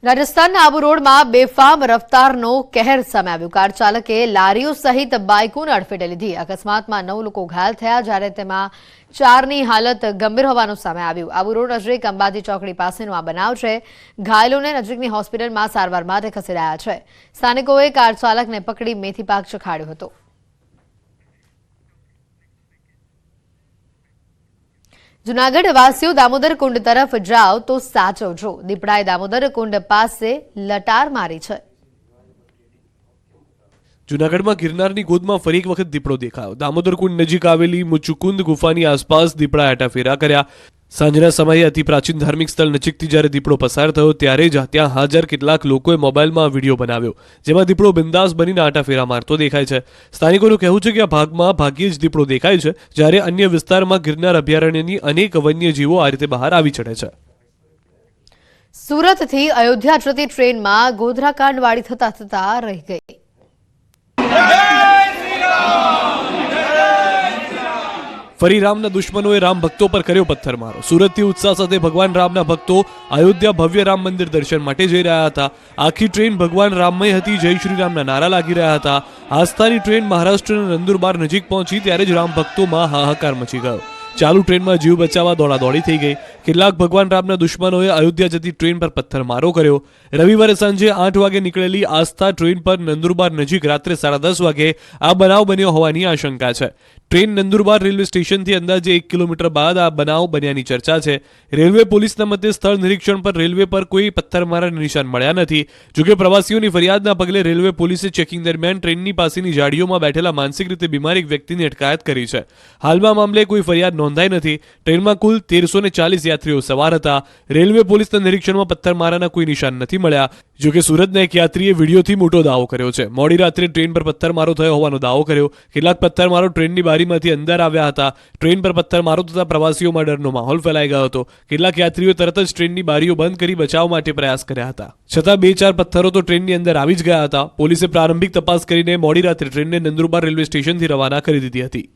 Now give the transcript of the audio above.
રાજસ્થાનના આબુ રોડમાં બેફામ રફતારનો કહેર સામે આવ્યો। કાર ચાલકે લારીઓ સહિત બાઇકોને અડફેટે લીધી। અકસ્માતમાં 9 લોકો ઘાયલ થયા, જ્યારે તેમાં 4ની હાલત ગંભીર હોવાનું સામે આવ્યું। આબુ રોડ નજીક અંબાજી ચોકડી પાસેનો આ બનાવ છે। ઘાયલોને નજીકની હોસ્પિટલમાં સારવાર માટે ખસેડાયા છે। સ્થાનિકોએ કાર ચાલકને પકડી મેથી પાક ચખાડ્યો હતો। जूनागढ़ वासियों दामोदर कुंड तरफ जाओ तो साचवजो। दीपड़ाए दामोदर कुंड पासे लटार मारी है। जूनागढ़ में गिरनार की गोद में फरी एक वक्त दीपड़ो देखायो। दामोदर कुंड नजीक आवेली मुचुकुंद गुफानी आसपास दीपड़ा हेटाफेरा कर्या। सांजना समये अति प्राचीन धार्मिक स्थल नजीकथी ज्यारे दीपड़ो पसार थयो त्यारे ज त्यां हाजर કેટલાક લોકોએ મોબાઈલમાં વિડીયો બનાવ્યો, જેમાં દીપડો બિંદાસ બનીને આટાફેરા મારતો દેખાય છે। સ્થાનિકોનું કહેવું છે કે આ ભાગમાં ભાગ્યે જ દીપડો દેખાય છે, જ્યારે અન્ય વિસ્તારમાં ગિરનાર અભયારણ્યની અનેક વન્યજીવો આ રીતે બહાર આવી ચડે છે। સુરતથી અયોધ્યા જતી ટ્રેનમાં ગોધરાકાંડવાળી થતા રહી ગઈ। ફરી રામના દુશ્મનોએ રામ ભક્તો પર કર્યો પથ્થરમારો। સુરતથી ઉત્સાહ સાથે ભગવાન રામના ભક્તો અયોધ્યા ભવ્ય રામ મંદિર દર્શન માટે જઈ રહ્યા હતા। આખી ટ્રેન ભગવાન રામમય હતી। જય શ્રી રામના નારા લાગી રહ્યા હતા। આસ્થાની ટ્રેન મહારાષ્ટ્રના નંદુરબાર નજીક પહોંચી ત્યારે જ રામ ભક્તોમાં હાહાકાર મચી ગયો। ચાલુ ટ્રેનમાં જીવ બચાવવા દોડાદોડી થઈ ગઈ। કેટલાક ભગવાન રામના દુશ્મનોએ અયોધ્યા જતી ટ્રેન પર પથ્થરમારો કર્યો। રવિવારે સાંજે 8 વાગે નીકળેલી આસ્થા ટ્રેન પર નંદુરબાર નજીક રાત્રે 10:30 વાગે આ બનાવ બન્યો હોવાની આશંકા છે। ટ્રેન નંદુરબાર રેલવે સ્ટેશનથી અંદાજે 1 કિલોમીટર બાદ આ બનાવ બન્યાની ચર્ચા છે। રેલવે પોલીસના મતે સ્થળ નિરીક્ષણ પર રેલવે પર કોઈ પથ્થરમારાના નિશાન મળ્યા નથી। જોકે પ્રવાસીઓની ફરિયાદના પગલે રેલવે પોલીસે ચેકિંગ દરમિયાન ટ્રેનની પાસેની જાળીઓમાં બેઠેલા માનસિક રીતે બીમાર એક વ્યક્તિની અટકાયત કરી છે। હાલમાં મામલે કોઈ ફરિયાદ નોંધાઈ નથી। ટ્રેનમાં કુલ 1340 યાત્રીઓ સવાર હતા। રેલવે પોલીસના નિરીક્ષણમાં પથ્થરમારાના કોઈ નિશાન નથી મળ્યા। જોકે સુરતના એક યાત્રીએ વિડીયોથી મોટો દાવો કર્યો છે। મોડી રાત્રે ટ્રેન પર પથ્થરમારો થયો હોવાનો દાવો કર્યો। કેટલાક પથ્થરમારો ટ્રેનની બારીમાંથી અંદર આવ્યા હતા। ટ્રેન પર પથ્થરમારો થતા પ્રવાસીઓમાં ડરનો માહોલ ફેલાઈ ગયો હતો। કેટલાક યાત્રીઓ તરત જ ટ્રેનની બારીઓ બંધ કરી બચાવ માટે પ્રયાસ કર્યા હતા, છતાં 2-4 પથ્થરો તો ટ્રેનની અંદર આવી જ ગયા હતા। પોલીસે પ્રારંભિક તપાસ કરીને મોડી રાત્રે ટ્રેનને નંદુરબાર રેલવે સ્ટેશનથી રવાના કરી દીધી હતી।